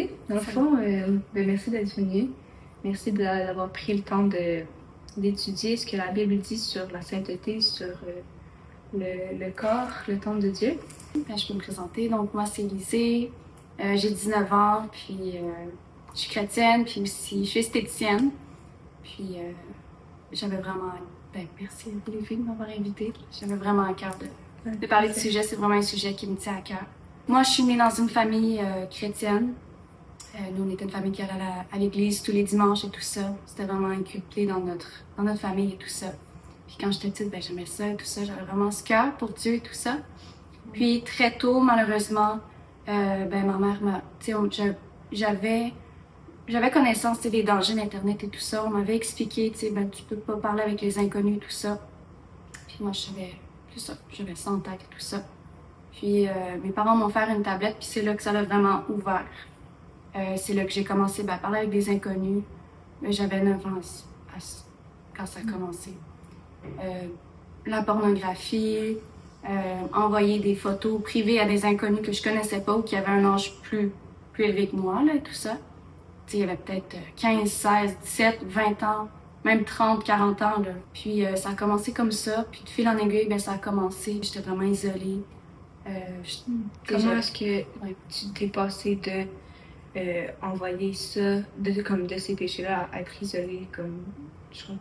santé. Dans le fond, merci d'être venu. Merci d'avoir pris le temps d'étudier ce que la Bible dit sur la sainteté, sur le corps, le temple de Dieu. Je peux me présenter. Donc, moi, c'est Lysée. J'ai 19 ans, puis je suis chrétienne, puis aussi je suis esthéticienne. Puis j'avais vraiment... merci les filles de m'avoir invitée. J'avais vraiment à cœur de parler de ce sujet. C'est vraiment un sujet qui me tient à cœur. Moi, je suis née dans une famille chrétienne. Nous, on était une famille qui allait à l'église tous les dimanches et tout ça. C'était vraiment inculqué dans notre famille et tout ça. Puis quand j'étais petite, j'aimais ça et tout ça. J'avais vraiment ce cœur pour Dieu et tout ça. Puis très tôt, malheureusement, ma mère m'a... Tu sais, j'avais connaissance des dangers d'Internet et tout ça. On m'avait expliqué, tu sais, tu peux pas parler avec les inconnus et tout ça. Puis moi, j'avais ça en tête et tout ça. Puis mes parents m'ont offert une tablette, puis c'est là que ça l'a vraiment ouvert. C'est là que j'ai commencé à parler avec des inconnus. J'avais 9 ans quand ça a commencé. La pornographie, envoyer des photos privées à des inconnus que je connaissais pas ou qui avaient un âge plus élevé que moi, là, et tout ça. Il y avait peut-être 15, 16, 17, 20 ans, même 30, 40 ans. Là. Puis ça a commencé comme ça. Puis de fil en aiguille, ça a commencé. J'étais vraiment isolée. Comment est-ce que tu t'es passée de envoyer ça, de ces péchés-là à être isolée, comme je crois?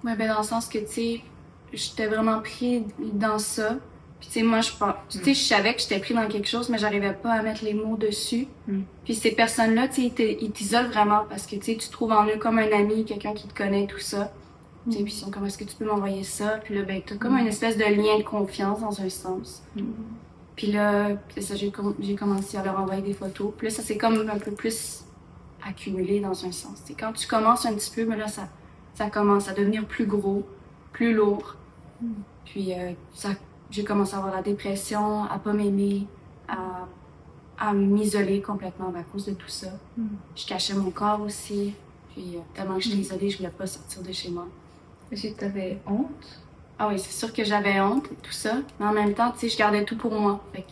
Ouais, dans le sens que, tu sais, j'étais vraiment pris dans ça. Puis, tu sais, moi, je savais que j'étais pris dans quelque chose, mais j'arrivais pas à mettre les mots dessus. Puis ces personnes-là, tu sais, ils t'isolent vraiment parce que, tu sais, tu trouves en eux comme un ami, quelqu'un qui te connaît, tout ça. Tu sais, puis ils sont comme, est-ce que tu peux m'envoyer ça? Puis là, t'as comme une espèce de lien de confiance dans un sens. Puis là, c'est ça, j'ai commencé à leur envoyer des photos. Puis là, ça s'est comme un peu plus accumulé dans un sens. T'sais, quand tu commences un petit peu, mais là, ça commence à devenir plus gros, plus lourd. Puis j'ai commencé à avoir la dépression, à pas m'aimer, à m'isoler complètement à cause de tout ça. Je cachais mon corps aussi. Puis tellement que j'étais isolée, je voulais pas sortir de chez moi. Est-ce que t'avais honte? Ah oui, c'est sûr que j'avais honte et tout ça. Mais en même temps, tu sais, je gardais tout pour moi. Fait que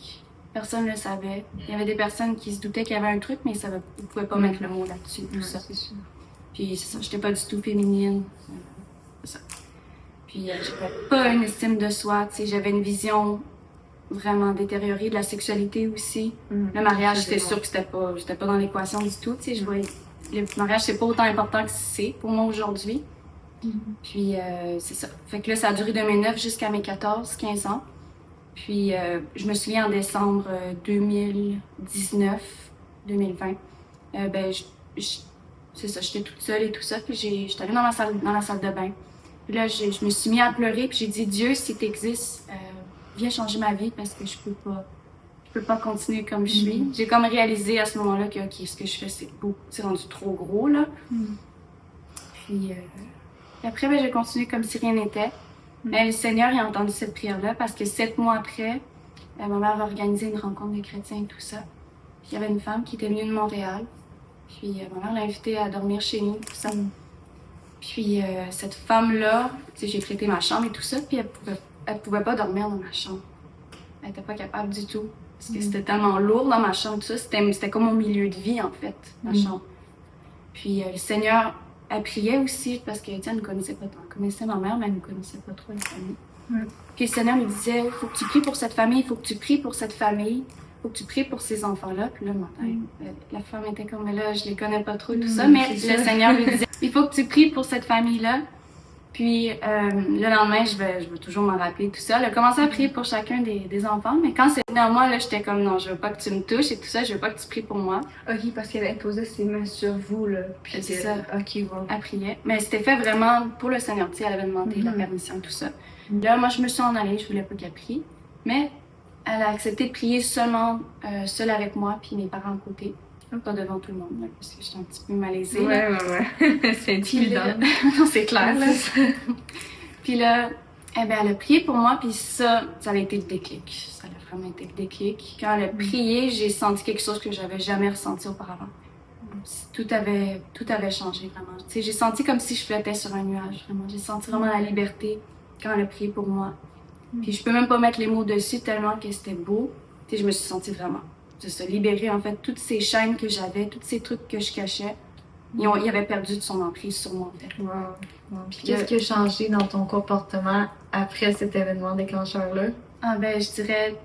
personne ne le savait. Il y avait des personnes qui se doutaient qu'il y avait un truc, mais ils pouvaient pas mettre le mot là-dessus, tout ça. C'est sûr. Puis c'est ça, j'étais pas du tout féminine. C'est ça. Puis j'avais pas une estime de soi, tu sais, j'avais une vision vraiment détériorée de la sexualité aussi. Le mariage, c'était sûr que j'étais pas dans l'équation du tout, tu sais, je voyais... Le mariage, c'est pas autant important que c'est pour moi aujourd'hui. Puis c'est ça. Fait que là, ça a duré de mes 9 jusqu'à mes 14, 15 ans. Puis je me souviens en décembre 2019, 2020, c'est ça, j'étais toute seule et tout ça. Puis j'étais allée dans la salle de bain. Puis là, je me suis mis à pleurer. Puis j'ai dit, Dieu, si t'existes, viens changer ma vie parce que je peux pas continuer comme je suis. J'ai comme réalisé à ce moment-là que OK, ce que je fais, c'est rendu trop gros, là. Puis après, j'ai continué comme si rien n'était. Mais le Seigneur, il a entendu cette prière-là parce que 7 mois après, ma mère a organisé une rencontre de chrétiens et tout ça. Puis il y avait une femme qui était venue de Montréal. Puis ma mère l'a invitée à dormir chez nous, tout ça. Puis cette femme-là, tu sais, j'ai prêté ma chambre et tout ça, puis elle pouvait pas dormir dans ma chambre. Elle était pas capable du tout. Parce que c'était tellement lourd dans ma chambre, tout ça. C'était comme mon milieu de vie, en fait, ma chambre. Puis le Seigneur... Elle priait aussi parce qu'elle ne connaissait pas tant. Elle connaissait ma mère, mais elle ne connaissait pas trop la famille. Puis le Seigneur lui disait, il faut que tu pries pour cette famille, il faut que tu pries pour cette famille, il faut que tu pries pour ces enfants-là. Puis là, la femme était comme, là, je les connais pas trop, tout ça, mais le Seigneur lui disait, il faut que tu pries pour cette famille-là. Puis le lendemain, je vais toujours m'en rappeler, tout ça. Elle a commencé à prier pour chacun des enfants, mais quand c'est venu à moi, là, j'étais comme, non, je veux pas que tu me touches et tout ça, je veux pas que tu pries pour moi. OK, parce qu'elle imposait ses mains sur vous, là. Puis c'est ça. OK, wow. Elle priait. Mais c'était fait vraiment pour le Seigneur, tu sais, elle avait demandé la permission, tout ça. Là, moi, je me suis en allée, je voulais pas qu'elle prie, mais elle a accepté de prier seulement, seule avec moi, puis mes parents à côté. Pas devant tout le monde, là, parce que j'étais un petit peu malaisée. Ouais. C'est intimidant. Non, c'est clair, là. Puis là, elle a prié pour moi, puis ça a été le déclic. Ça a vraiment été le déclic. Quand elle a prié, j'ai senti quelque chose que j'avais jamais ressenti auparavant. Tout avait changé, vraiment. Tu sais, j'ai senti comme si je flottais sur un nuage, vraiment. J'ai senti vraiment la liberté quand elle a prié pour moi. Puis je peux même pas mettre les mots dessus tellement que c'était beau. Tu sais, je me suis sentie vraiment de se libérer, en fait, toutes ces chaînes que j'avais, tous ces trucs que je cachais. Il avait perdu de son emprise sur moi, en fait. Wow. Puis qu'est-ce qui a changé dans ton comportement après cet événement déclencheur-là? Ah ben, je dirais,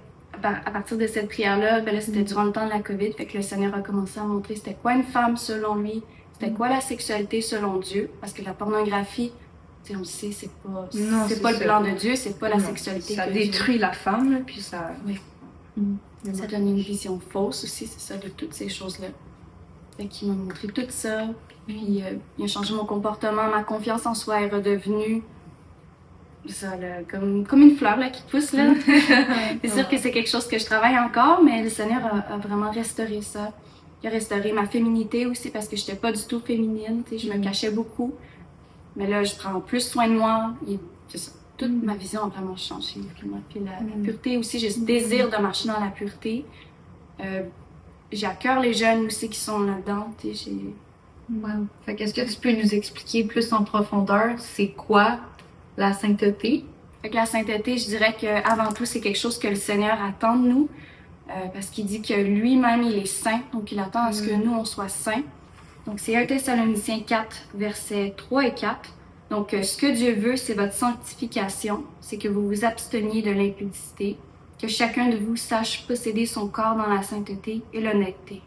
à partir de cette prière-là, ben là, c'était durant le temps de la COVID, fait que le Seigneur a commencé à montrer c'était quoi une femme selon lui, c'était quoi la sexualité selon Dieu, parce que la pornographie, tu sais, on le sait, c'est pas le plan de Dieu, c'est pas la sexualité. Ça détruit la femme, là, puis ça... Oui. Ça donne une vision fausse aussi, c'est ça, de toutes ces choses-là. Fait qu'il m'a montré tout ça, puis il a changé mon comportement, ma confiance en soi est redevenue ça, là, comme une fleur là, qui pousse. Là. C'est sûr que c'est quelque chose que je travaille encore, mais le Seigneur a vraiment restauré ça. Il a restauré ma féminité aussi parce que je n'étais pas du tout féminine, je me cachais beaucoup. Mais là, je prends plus soin de moi. C'est ça. Toute ma vision a vraiment changé. Puis la pureté aussi, j'ai ce désir de marcher dans la pureté. J'ai à cœur les jeunes aussi qui sont là-dedans. Wow. Fait qu'est-ce que tu peux nous expliquer plus en profondeur? C'est quoi la sainteté? Fait que la sainteté, je dirais qu'avant tout, c'est quelque chose que le Seigneur attend de nous. Parce qu'il dit que lui-même, il est saint. Donc, il attend à ce que nous, on soit saints. Donc, c'est 1 Thessaloniciens 4, versets 3 et 4. Donc, ce que Dieu veut, c'est votre sanctification. C'est que vous vous absteniez de l'impudicité. Que chacun de vous sache posséder son corps dans la sainteté et l'honnêteté.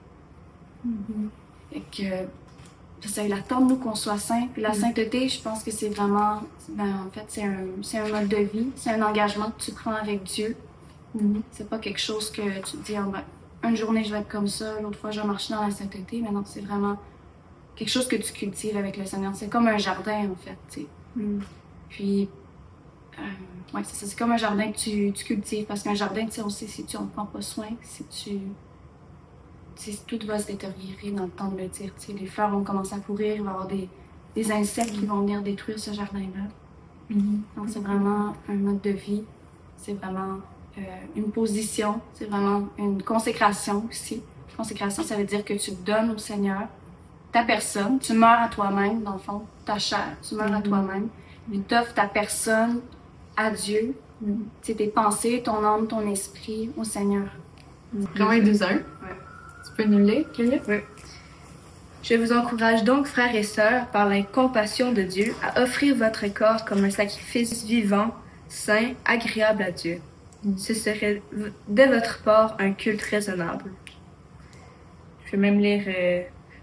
Fait que, ça, il attend de nous qu'on soit saints. Puis la sainteté, je pense que c'est vraiment, en fait, c'est un mode de vie. C'est un engagement que tu prends avec Dieu. C'est pas quelque chose que tu te dis, oh, ben, une journée je vais être comme ça, l'autre fois je vais marcher dans la sainteté. Mais non, c'est vraiment quelque chose que tu cultives avec le Seigneur. C'est comme un jardin, en fait, tu sais. Puis, ouais, c'est ça. C'est comme un jardin que tu cultives. Parce qu'un jardin, tu sais, on sait si tu en prends pas soin, tout va se détériorer dans le temps de le dire. Tu sais, les fleurs vont commencer à pourrir, il va y avoir des insectes qui vont venir détruire ce jardin-là. Donc, c'est vraiment un mode de vie. C'est vraiment une position. C'est vraiment une consécration aussi. Consécration, ça veut dire que tu donnes au Seigneur ta personne. Tu meurs à toi-même, dans le fond, ta chair. Tu meurs à toi-même. Tu offres ta personne à Dieu. C'est tes pensées, ton âme, ton esprit au Seigneur. Romains 12:1. Ouais. Tu peux nous le lire, Kelly? Oui. Je vous encourage donc, frères et sœurs, par la compassion de Dieu, à offrir votre corps comme un sacrifice vivant, saint, agréable à Dieu. Ce serait de votre part un culte raisonnable. Je vais même lire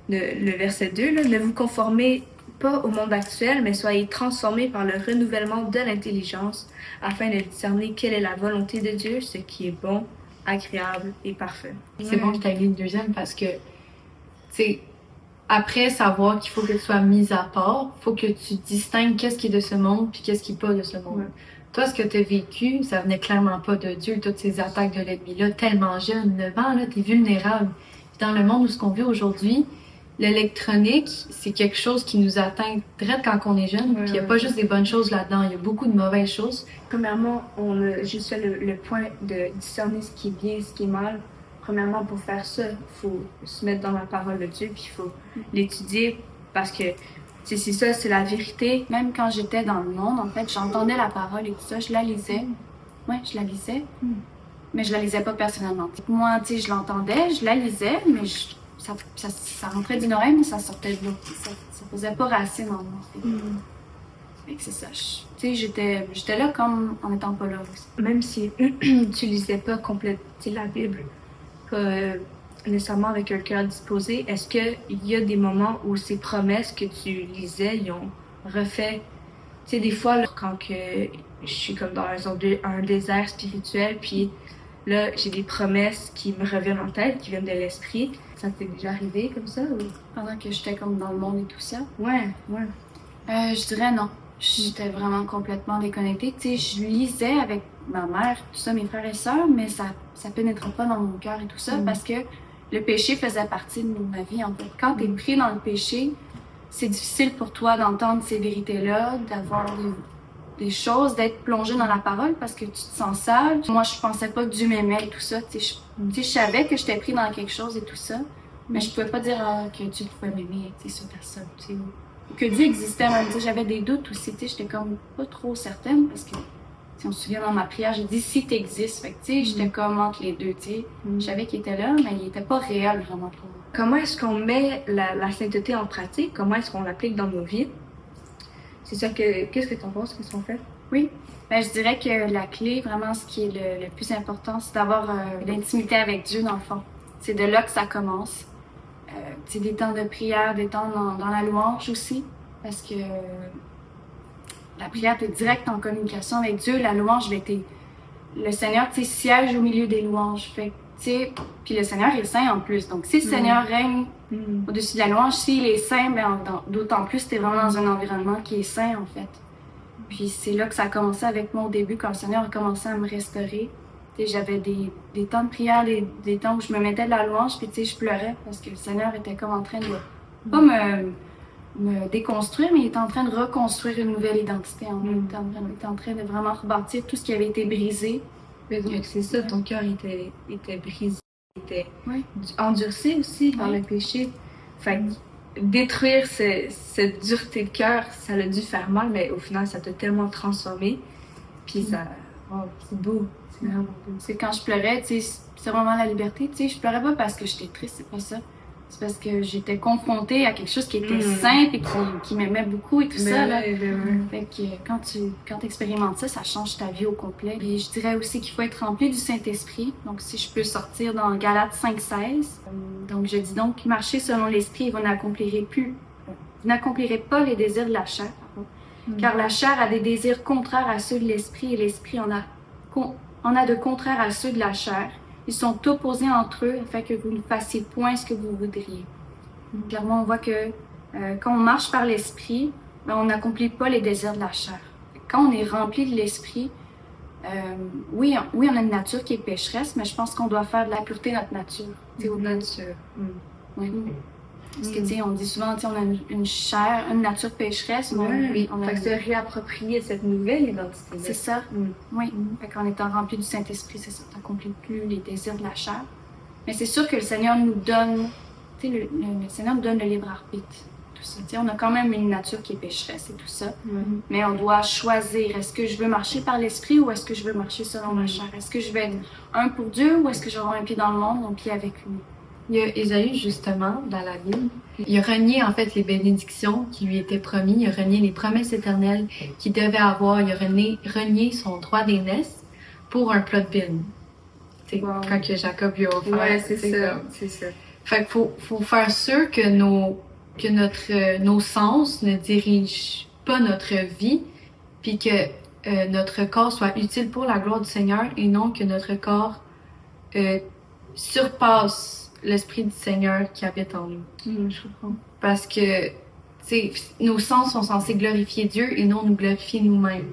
le verset 2. Là. Ne vous conformez pas au monde actuel, mais soyez transformés par le renouvellement de l'intelligence, afin de discerner quelle est la volonté de Dieu, ce qui est bon, agréable et parfait. C'est bon que tu aies lu le deuxième parce que, tu sais, après savoir qu'il faut que tu sois mise à part, il faut que tu distingues qu'est-ce qui est de ce monde puis qu'est-ce qui n'est pas de ce monde. Toi, ce que tu as vécu, ça venait clairement pas de Dieu, toutes ces attaques de l'ennemi-là, tellement jeune, 9 ans, là, t'es vulnérable. Puis dans le monde où ce qu'on vit aujourd'hui, l'électronique, c'est quelque chose qui nous atteint direct quand on est jeune. Puis il n'y a pas juste des bonnes choses là-dedans, il y a beaucoup de mauvaises choses. Premièrement, on a juste fait le point de discerner ce qui est bien, ce qui est mal. Premièrement, pour faire ça, il faut se mettre dans la parole de Dieu, puis il faut l'étudier, parce que c'est ça, c'est la vérité. Même quand j'étais dans le monde, en fait, j'entendais la parole et tout ça, je la lisais. Oui, je la lisais, mais je la lisais pas personnellement. Moi, tu sais, je l'entendais, je la lisais, mais ça rentrait d'une oreille, mais ça sortait de l'autre. Ça faisait pas racine en moi. Fait que c'est ça. Tu sais, j'étais là comme en étant pas là aussi. Même si tu lisais pas complètement la Bible, pas nécessairement avec un cœur disposé, est-ce qu'il y a des moments où ces promesses que tu lisais, ils ont refait? Tu sais, des fois, là, quand que je suis comme dans un désert spirituel, puis là, j'ai des promesses qui me reviennent en tête, qui viennent de l'esprit. Ça t'est déjà arrivé comme ça? Ou? Pendant que j'étais comme dans le monde et tout ça? Ouais. Je dirais non. J'étais vraiment complètement déconnectée. Tu sais, je lisais avec ma mère, tout ça, mes frères et sœurs, mais ça pénétrait pas dans mon cœur et tout ça, parce que le péché faisait partie de ma vie, en fait. Quand t'es pris dans le péché, c'est difficile pour toi d'entendre ces vérités-là, d'avoir des choses, d'être plongé dans la parole parce que tu te sens sale. Moi, je pensais pas que Dieu m'aimait et tout ça. Tu sais, je savais que j'étais pris dans quelque chose et tout ça, mais je pouvais pas dire que Dieu pouvait m'aimer, tu sais, sur personne, tu sais. Que Dieu existait même, tu sais, j'avais des doutes aussi, tu sais, j'étais comme pas trop certaine parce que Si on se souvient dans ma prière, j'ai dit si t'existes. Fait que, tu sais, j'étais comme entre les deux, tu sais. Je savais qu'il était là, mais il était pas réel vraiment pour moi. Comment est-ce qu'on met la sainteté en pratique? Comment est-ce qu'on l'applique dans nos vies? C'est ça que... Qu'est-ce que tu en penses? Qu'est-ce qu'on fait? Oui. Ben, je dirais que la clé, vraiment, ce qui est le plus important, c'est d'avoir l'intimité avec Dieu, dans le fond. C'est de là que ça commence. C'est des temps de prière, des temps dans la louange aussi, parce que la prière, t'es direct en communication avec Dieu. La louange, ben, le Seigneur, tu sais, siège au milieu des louanges. Fait, tu sais, puis le Seigneur est saint en plus. Donc, si le Seigneur règne au-dessus de la louange, s'il est saint, ben, d'autant plus, t'es vraiment dans un environnement qui est saint, en fait. Puis c'est là que ça a commencé avec moi au début, quand le Seigneur a commencé à me restaurer. Tu sais, j'avais des temps de prière, des temps où je me mettais de la louange, puis tu sais, je pleurais parce que le Seigneur était comme en train de, pas me déconstruire, mais il était en train de reconstruire une nouvelle identité en moi. Il était en train de vraiment rebâtir tout ce qui avait été brisé. C'est ça, ton cœur était brisé, était Oui. endurci aussi par le péché. Fait que détruire cette dureté de cœur, ça a dû faire mal, mais au final, ça t'a tellement transformé. Puis ça, c'est beau, c'est vraiment beau. C'est quand je pleurais, tu sais, c'est vraiment la liberté. Tu sais, je pleurais pas parce que j'étais triste, c'est pas ça. C'est parce que j'étais confrontée à quelque chose qui était simple et qui m'aimait beaucoup et tout ça. Là. Fait que quand tu expérimentes ça, ça change ta vie au complet. Et je dirais aussi qu'il faut être rempli du Saint-Esprit. Donc, si je peux sortir dans Galates 5,16. Donc, je dis donc, marchez selon l'Esprit et vous n'accomplirez pas les désirs de la chair. Car la chair a des désirs contraires à ceux de l'Esprit et l'Esprit en a de contraires à ceux de la chair. Ils sont opposés entre eux afin que vous ne fassiez point ce que vous voudriez. Clairement, on voit que quand on marche par l'Esprit, ben, on n'accomplit pas les désirs de la chair. Quand on est rempli de l'Esprit, oui, on a une nature qui est pécheresse, mais je pense qu'on doit faire de la pureté de notre nature. C'est notre nature. Oui. Parce que, tu sais, on dit souvent, tu sais, on a une nature pécheresse, mais on a... Fait que se réapproprier cette nouvelle identité. C'est ça. Oui. Fait qu'en étant rempli du Saint-Esprit, c'est ça, t'accomplis plus les désirs de la chair. Mais c'est sûr que le Seigneur nous donne, tu sais, le Seigneur nous donne le libre arbitre. Tout ça. Tu sais, on a quand même une nature qui est pécheresse et tout ça. Mais on doit choisir, est-ce que je veux marcher par l'Esprit ou est-ce que je veux marcher selon ma chair? Est-ce que je vais être un pour Dieu ou est-ce que je vais avoir un pied dans le monde, un pied avec lui? Il y a Ésaïe, justement, dans la Bible. Il a renié, en fait, les bénédictions qui lui étaient promises. Il a renié les promesses éternelles qu'il devait avoir. Il a renié son droit d'aînesse pour un plat de bine. C'est quand que Jacob lui a offert. Ouais, c'est ça. C'est ça. Fait qu'il faut faire sûr que nos sens ne dirigent pas notre vie, puis que notre corps soit utile pour la gloire du Seigneur et non que notre corps surpasse l'Esprit du Seigneur qui habite en nous. Je comprends. Parce que, tu sais, nos sens sont censés glorifier Dieu et non nous glorifier nous-mêmes.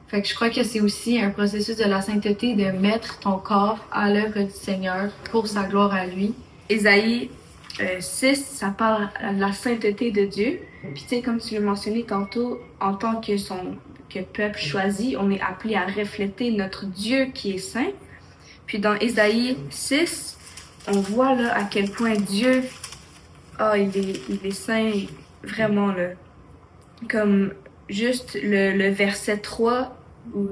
Fait que je crois que c'est aussi un processus de la sainteté de mettre ton corps à l'œuvre du Seigneur pour sa gloire à lui. Ésaïe 6, ça parle de la sainteté de Dieu. Puis tu sais, comme tu l'as mentionné tantôt, en tant que peuple choisi, on est appelé à refléter notre Dieu qui est saint. Puis dans Ésaïe 6, on voit là à quel point Dieu, il est saint, vraiment là. Comme juste le verset 3, où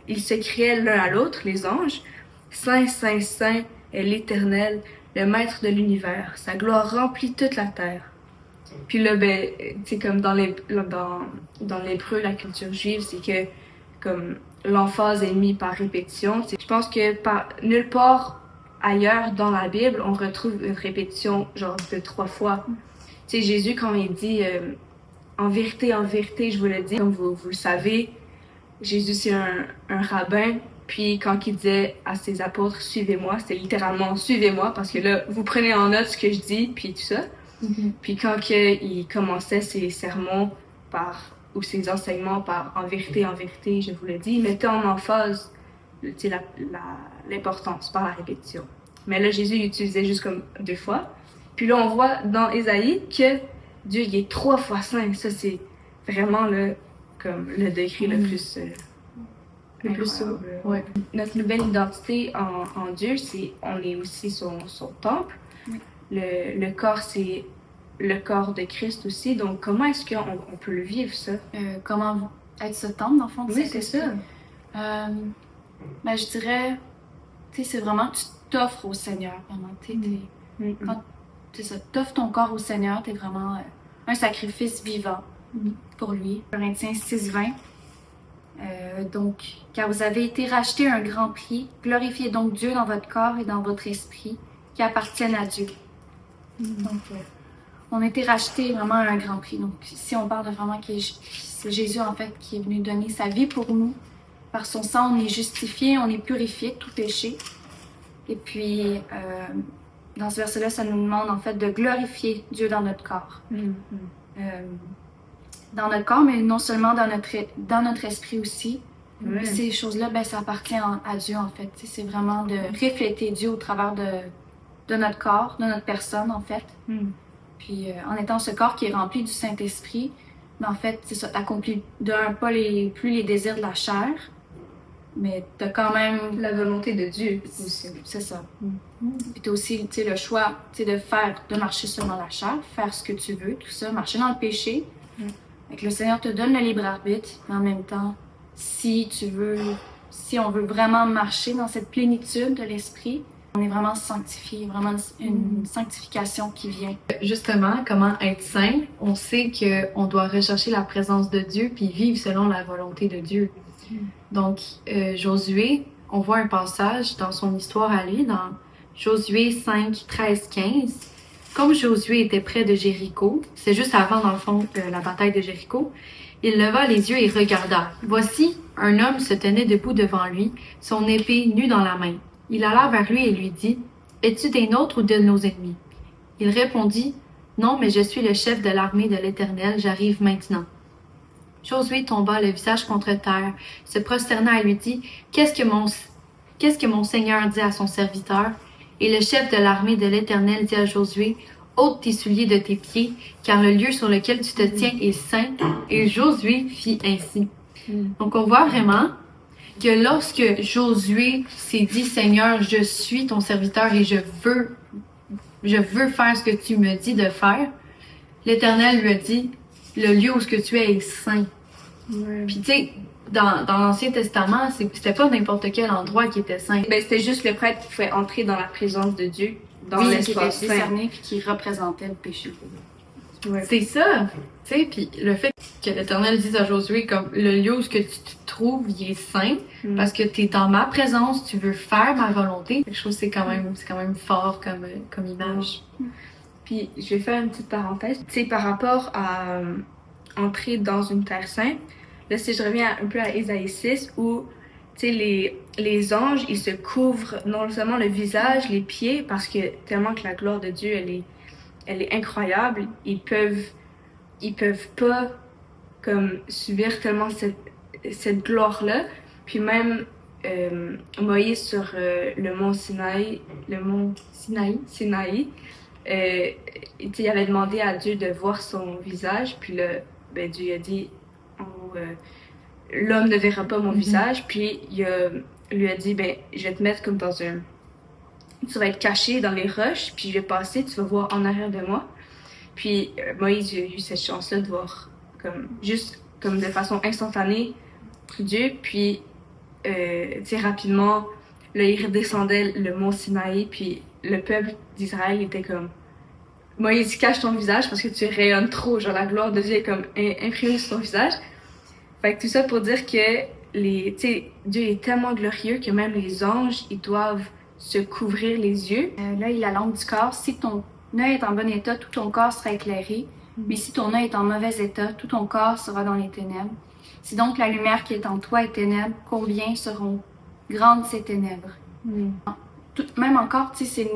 ils se criaient l'un à l'autre, les anges. Saint, Saint, Saint est l'Éternel, le Maître de l'univers. Sa gloire remplit toute la terre. Puis là, ben, c'est comme dans l'hébreu, la culture juive, c'est que comme l'emphase est mise par répétition. Je pense que nulle part ailleurs dans la Bible, on retrouve une répétition genre de 3 fois. Tu sais, Jésus, quand il dit en vérité, je vous le dis, comme vous le savez, Jésus, c'est un rabbin. Puis quand il disait à ses apôtres, suivez-moi, c'était littéralement suivez-moi, parce que là, vous prenez en note ce que je dis, puis tout ça. Puis quand il commençait ses sermons ou ses enseignements par en vérité, je vous le dis, il mettait en emphase l'importance par la répétition. Mais là, Jésus l'utilisait juste comme 2 fois. Puis là, on voit dans Ésaïe que Dieu, il est 3 fois saint. Ça, c'est vraiment comme le degré le plus... le plus haut. Ouais. Notre nouvelle identité en Dieu, on est aussi son temple. Oui. Le corps, c'est le corps de Christ aussi. Donc, comment est-ce qu'on peut le vivre, ça? Comment être ce temple, dans le fond, Oui, c'est ça. Ben, je dirais, tu sais, c'est vraiment que tu t'offres au Seigneur. Vraiment, quand tu t'offres ton corps au Seigneur, t'es vraiment un sacrifice vivant pour lui. Corinthiens 6:20. Donc, car vous avez été rachetés à un grand prix, glorifiez donc Dieu dans votre corps et dans votre esprit qui appartiennent à Dieu. Donc, on a été rachetés vraiment à un grand prix. Donc, ici, on parle de vraiment que c'est Jésus, en fait, qui est venu donner sa vie pour nous. Par son sang, on est justifié, on est purifié de tout péché. Et puis, dans ce verset-là, ça nous demande, en fait, de glorifier Dieu dans notre corps. Dans notre corps, mais non seulement dans notre esprit aussi. Ces choses-là, ben, ça appartient à Dieu, en fait. C'est vraiment de refléter Dieu au travers de notre corps, de notre personne, en fait. Puis, en étant ce corps qui est rempli du Saint-Esprit, ben, en fait, c'est ça, t'accomplis pas plus les désirs de la chair, mais t'as quand même... La volonté de Dieu aussi. C'est ça. Puis t'as aussi, tu sais, le choix, tu sais, de marcher selon la chair, faire ce que tu veux, tout ça, marcher dans le péché. Fait que le Seigneur te donne le libre arbitre, mais en même temps, si on veut vraiment marcher dans cette plénitude de l'esprit, on est vraiment sanctifié, vraiment une sanctification qui vient. Justement, comment être saint? On sait qu'on doit rechercher la présence de Dieu puis vivre selon la volonté de Dieu. Donc, Josué, on voit un passage dans son histoire à lui, dans Josué 5, 13, 15. Comme Josué était près de Jéricho, c'est juste avant, dans le fond, la bataille de Jéricho, il leva les yeux et regarda. Voici, un homme se tenait debout devant lui, son épée nue dans la main. Il alla vers lui et lui dit, « Es-tu des nôtres ou de nos ennemis? » Il répondit, « Non, mais je suis le chef de l'armée de l'Éternel, j'arrive maintenant. » Josué tomba le visage contre terre, se prosterna et lui dit, « Qu'est-ce que mon Seigneur dit à son serviteur? » Et le chef de l'armée de l'Éternel dit à Josué, « Ôte tes souliers de tes pieds, car le lieu sur lequel tu te tiens est saint. » Et Josué fit ainsi. Donc on voit vraiment que lorsque Josué s'est dit, « Seigneur, je suis ton serviteur et je veux faire ce que tu me dis de faire », l'Éternel lui a dit, « Le lieu où ce que tu es saint. » Puis tu sais, dans l'Ancien Testament, c'était pas n'importe quel endroit qui était saint. Ben, c'était juste le prêtre qui pouvait entrer dans la présence de Dieu, dans qui était l'espace saint. discerné puis qui représentait le péché. C'est ça, tu sais, puis le fait que l'Éternel dise à Josué comme le lieu où ce que tu te trouves, il est saint, parce que t'es dans ma présence, tu veux faire ma volonté. Je trouve que c'est quand même fort comme image. Puis je vais faire une petite parenthèse, tu sais, par rapport à entrer dans une terre sainte. Là, si je reviens un peu à Ésaïe 6, où tu sais, les anges, ils se couvrent non seulement le visage, les pieds, parce que tellement que la gloire de Dieu, elle est incroyable, ils peuvent pas comme subir tellement cette gloire-là. Puis même Moïse sur le mont Sinaï, il avait demandé à Dieu de voir son visage, puis là, ben, Dieu a dit l'homme ne verra pas mon visage, puis lui a dit, ben, je vais te mettre comme dans tu vas être caché dans les roches, puis je vais passer, tu vas voir en arrière de moi. Puis Moïse a eu cette chance-là de voir juste comme de façon instantanée Dieu, puis tu sais, rapidement, là, il redescendait le mont Sinaï, puis le peuple d'Israël était comme, Moïse, cache ton visage parce que tu rayonnes trop, genre la gloire de Dieu est comme imprimée sur ton visage. Fait que tout ça pour dire que tu sais, Dieu est tellement glorieux que même les anges, ils doivent se couvrir les yeux. L'œil, la lampe du corps, si ton œil est en bon état, tout ton corps sera éclairé. Mais si ton œil est en mauvais état, tout ton corps sera dans les ténèbres. Si donc la lumière qui est en toi est ténèbres, combien seront grandes ces ténèbres? Même encore, tu sais,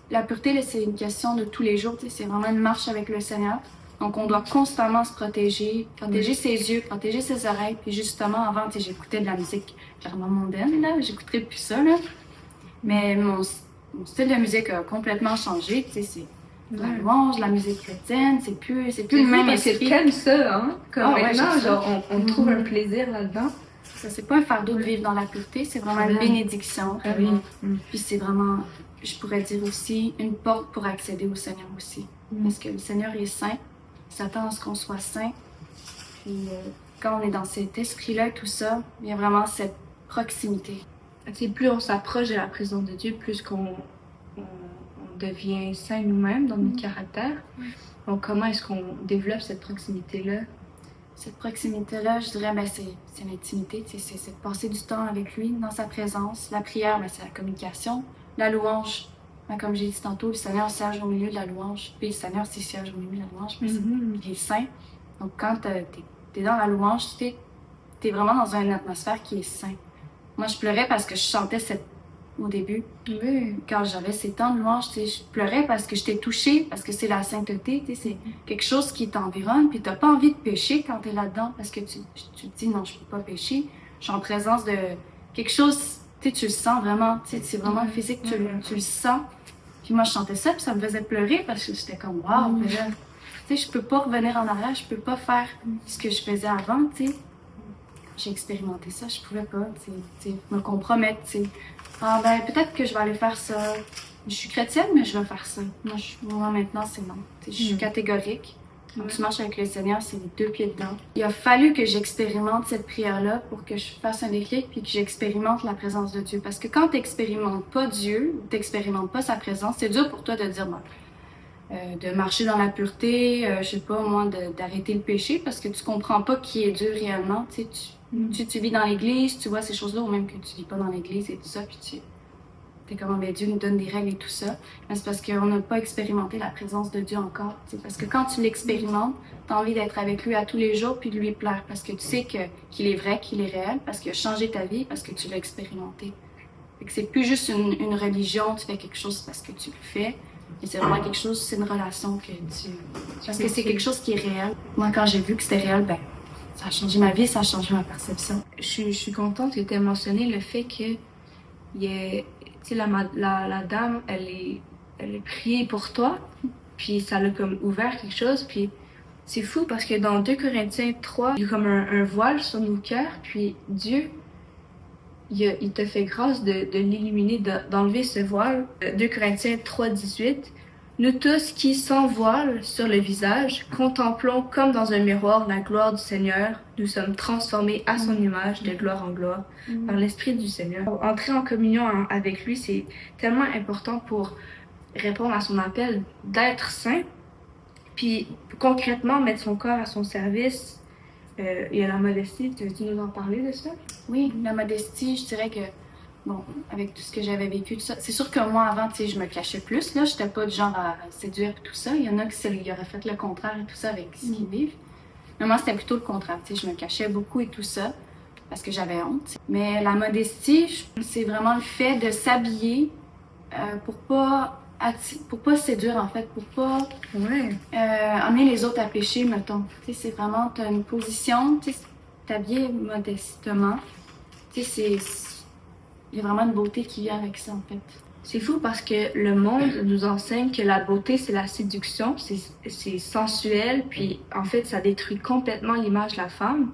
la pureté, là, c'est une question de tous les jours, tu sais, c'est vraiment une marche avec le Seigneur. Donc, on doit constamment se protéger ses yeux, protéger ses oreilles. Puis justement, avant, tu sais, j'écoutais de la musique clairement mondaine, là, j'écouterais plus ça, là. Mais mon style de musique a complètement changé, tu sais, c'est de la louange, de la musique chrétienne, c'est plus le même esprit. C'est comme ça, hein? Comme maintenant, ouais, genre, on trouve un plaisir là-dedans. Ça, c'est pas un fardeau de vivre dans la pureté, c'est vraiment une bénédiction. Vraiment. Puis c'est vraiment, je pourrais dire aussi, une porte pour accéder au Seigneur aussi. Parce que le Seigneur est saint, il s'attend à ce qu'on soit saint. Puis quand on est dans cet esprit-là, tout ça, il y a vraiment cette proximité. T'sais, plus on s'approche de la présence de Dieu, plus on devient saint nous-mêmes dans notre caractère. Donc, comment est-ce qu'on développe cette proximité-là? Cette proximité-là, je dirais, c'est l'intimité, c'est de passer du temps avec lui, dans sa présence. La prière, c'est la communication. La louange, comme j'ai dit tantôt, le Seigneur siège au milieu de la louange. Puis le Seigneur aussi siège au milieu de la louange, mais il est saint. Donc, quand t'es dans la louange, t'es vraiment dans une atmosphère qui est sain. Moi, je pleurais parce que je chantais au début. Oui. Quand j'avais ces temps de louange, je pleurais parce que j'étais touchée, parce que c'est la sainteté, c'est quelque chose qui t'environne, puis t'as pas envie de pécher quand t'es là-dedans, parce que tu te dis non, je peux pas pécher. Je suis en présence de quelque chose, tu le sens vraiment, c'est vraiment physique, tu le sens. Puis moi, je chantais ça, puis ça me faisait pleurer parce que j'étais comme waouh, mais là, je peux pas revenir en arrière, je peux pas faire ce que je faisais avant, tu sais. J'ai expérimenté ça, je pouvais pas, me compromettre, Ah ben, peut-être que je vais aller faire ça. Je suis chrétienne, mais je vais faire ça. Moi maintenant, c'est non. Je suis catégorique. Quand tu marches avec le Seigneur, c'est les 2 pieds dedans. Il a fallu que j'expérimente cette prière-là pour que je fasse un déclic puis que j'expérimente la présence de Dieu. Parce que quand tu n'expérimentes pas Dieu, tu n'expérimentes pas sa présence, c'est dur pour toi de dire, de marcher dans la pureté, je sais pas moi, d'arrêter le péché parce que tu comprends pas qui est Dieu réellement. Tu vis dans l'église, tu vois ces choses-là, ou même que tu vis pas dans l'église et tout ça, puis t'es comme, ben Dieu nous donne des règles et tout ça. Mais c'est parce qu'on n'a pas expérimenté la présence de Dieu encore. Parce que quand tu l'expérimentes, t'as envie d'être avec lui à tous les jours puis de lui plaire. Parce que tu sais qu'il est vrai, qu'il est réel, parce qu'il a changé ta vie, parce que tu l'as expérimenté. Fait que c'est plus juste une religion, tu fais quelque chose parce que tu le fais. Mais c'est vraiment quelque chose, c'est une relation que parce que c'est quelque chose qui est réel. Moi, quand j'ai vu que c'était réel, ben ça a changé ma vie, ça a changé ma perception. Je suis contente que tu aies mentionné le fait que la dame, elle est priée pour toi, puis ça l'a comme ouvert quelque chose, puis c'est fou parce que dans 2 Corinthiens 3, il y a comme un voile sur nos cœurs, puis Dieu, il te fait grâce de l'illuminer, d'enlever ce voile. 2 Corinthiens 3, 18. Nous tous qui, sans voile sur le visage, contemplons comme dans un miroir la gloire du Seigneur, nous sommes transformés à son image de gloire en gloire par l'Esprit du Seigneur. Entrer en communion avec lui, c'est tellement important pour répondre à son appel d'être saint, puis concrètement mettre son corps à son service. Il y a la modestie, tu veux-tu nous en parler de ça? Oui, la modestie, je dirais que bon, avec tout ce que j'avais vécu, tout ça. C'est sûr que moi, avant, je me cachais plus, là. J'étais pas du genre à séduire et tout ça. Il y en a qui auraient fait le contraire et tout ça avec ce qu'ils vivent. Mais moi, c'était plutôt le contraire, je me cachais beaucoup et tout ça parce que j'avais honte. Mais la modestie, c'est vraiment le fait de s'habiller pour pas séduire, en fait, pour pas amener les autres à pécher, mettons. C'est vraiment, t'as une position, t'habiller modestement. Il y a vraiment une beauté qui vient avec ça, en fait. C'est fou parce que le monde nous enseigne que la beauté, c'est la séduction, c'est sensuel, puis en fait, ça détruit complètement l'image de la femme.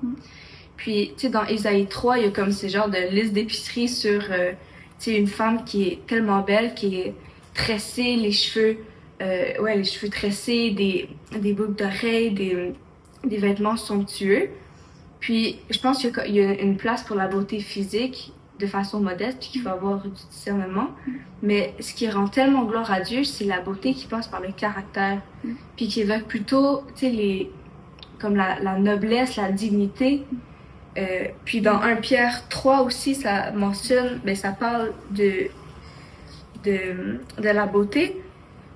Puis, dans Ésaïe 3, il y a comme ce genre de liste d'épicerie sur, une femme qui est tellement belle, qui est tressée, les cheveux tressés, des boucles d'oreilles, des vêtements somptueux. Puis, je pense qu'il y a une place pour la beauté physique, de façon modeste, puis qu'il faut avoir du discernement. Mais ce qui rend tellement gloire à Dieu, c'est la beauté qui passe par le caractère, puis qui évoque plutôt, comme la noblesse, la dignité. Puis dans 1 Pierre 3 aussi, ça mentionne, ça parle de la beauté,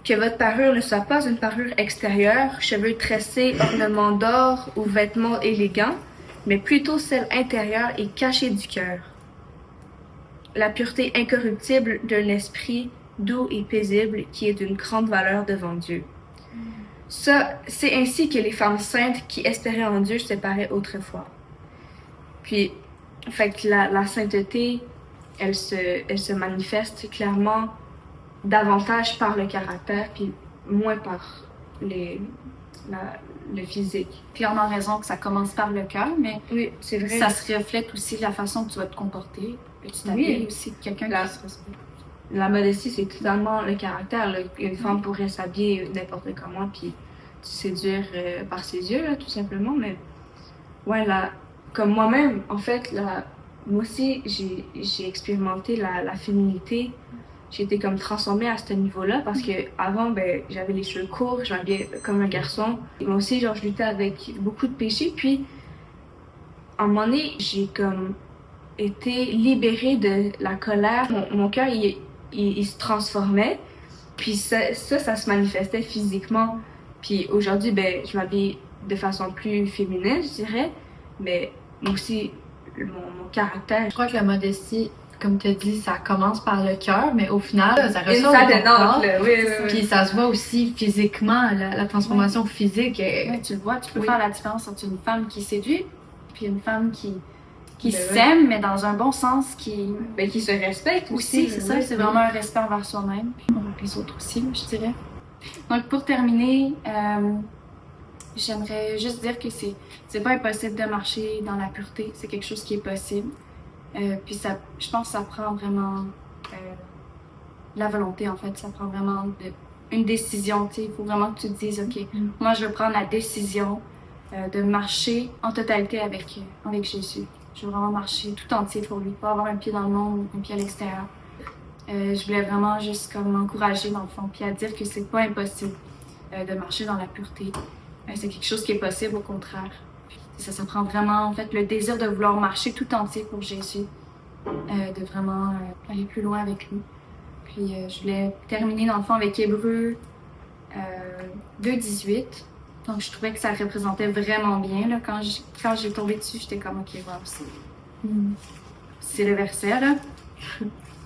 que votre parure ne soit pas une parure extérieure, cheveux tressés, ornements d'or ou vêtements élégants, mais plutôt celle intérieure et cachée du cœur. La pureté incorruptible d'un esprit doux et paisible qui est d'une grande valeur devant Dieu. Ça, c'est ainsi que les femmes saintes qui espéraient en Dieu se paraient autrefois. Puis, fait que la sainteté, elle se manifeste clairement davantage par le caractère, puis moins par le physique. Clairement raison que ça commence par le cœur, mais oui, c'est vrai. Ça se reflète aussi de la façon que tu vas te comporter. Que tu t'habilles aussi, quelqu'un qui se respecte. La modestie, c'est totalement le caractère. Là. Une femme pourrait s'habiller n'importe comment, puis séduire par ses yeux, là, tout simplement, mais Ouais, comme moi-même, en fait, moi aussi, j'ai expérimenté la féminité. J'ai été comme transformée à ce niveau-là parce que avant, ben, j'avais les cheveux courts, je m'habillais comme un garçon. Et moi aussi, genre, je luttais avec beaucoup de péchés. Puis, à un moment donné, j'ai comme été libérée de la colère. Mon cœur, il se transformait. Puis ça se manifestait physiquement. Puis aujourd'hui, ben, je m'habille de façon plus féminine, je dirais. Mais moi aussi, mon caractère. Je crois que la modestie, comme tu as dit, ça commence par le cœur, mais au final, ça ressort ça de ton corps. oui. Puis ça se voit aussi physiquement, la transformation physique. Ouais, tu le vois, tu peux faire la différence entre une femme qui séduit puis une femme qui Ben s'aime, mais dans un bon sens, qui se respecte aussi, c'est ça, c'est vraiment un respect envers soi-même, puis envers les autres aussi, je dirais. Donc pour terminer, j'aimerais juste dire que c'est pas impossible de marcher dans la pureté, c'est quelque chose qui est possible. Puis ça, je pense que ça prend vraiment la volonté, en fait, ça prend vraiment une décision, tu sais, il faut vraiment que tu te dises, ok, moi je veux prendre la décision de marcher en totalité avec Jésus. Je veux vraiment marcher tout entier pour lui, pas avoir un pied dans le monde, un pied à l'extérieur. Je voulais vraiment juste comme m'encourager dans le fond, puis à dire que c'est pas impossible de marcher dans la pureté. C'est quelque chose qui est possible, au contraire. Ça prend vraiment, en fait, le désir de vouloir marcher tout entier pour Jésus, de vraiment aller plus loin avec lui. Puis je voulais terminer dans le fond avec Hébreux 2:18. Donc je trouvais que ça représentait vraiment bien. Là, quand j'ai tombé dessus, j'étais comme ok, wow, c'est le verset là.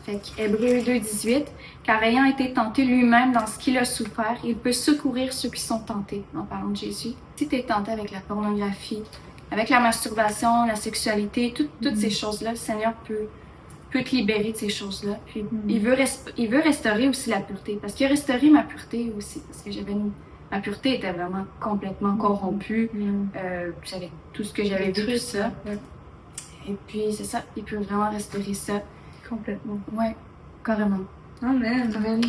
Fait que Hébreux 2:18, car ayant été tenté lui-même dans ce qu'il a souffert, il peut secourir ceux qui sont tentés, en parlant de Jésus. Si tu es tenté avec la pornographie, avec la masturbation, la sexualité, toutes ces choses-là, le Seigneur peut te libérer de ces choses-là. Puis il veut restaurer aussi la pureté, parce qu'il a restauré ma pureté aussi, parce que ma pureté était vraiment complètement corrompue. J'avais tout ce que j'avais vu, tout ça. Et puis c'est ça, il peut vraiment restaurer ça. Complètement. Ouais, carrément. Amen. Amen.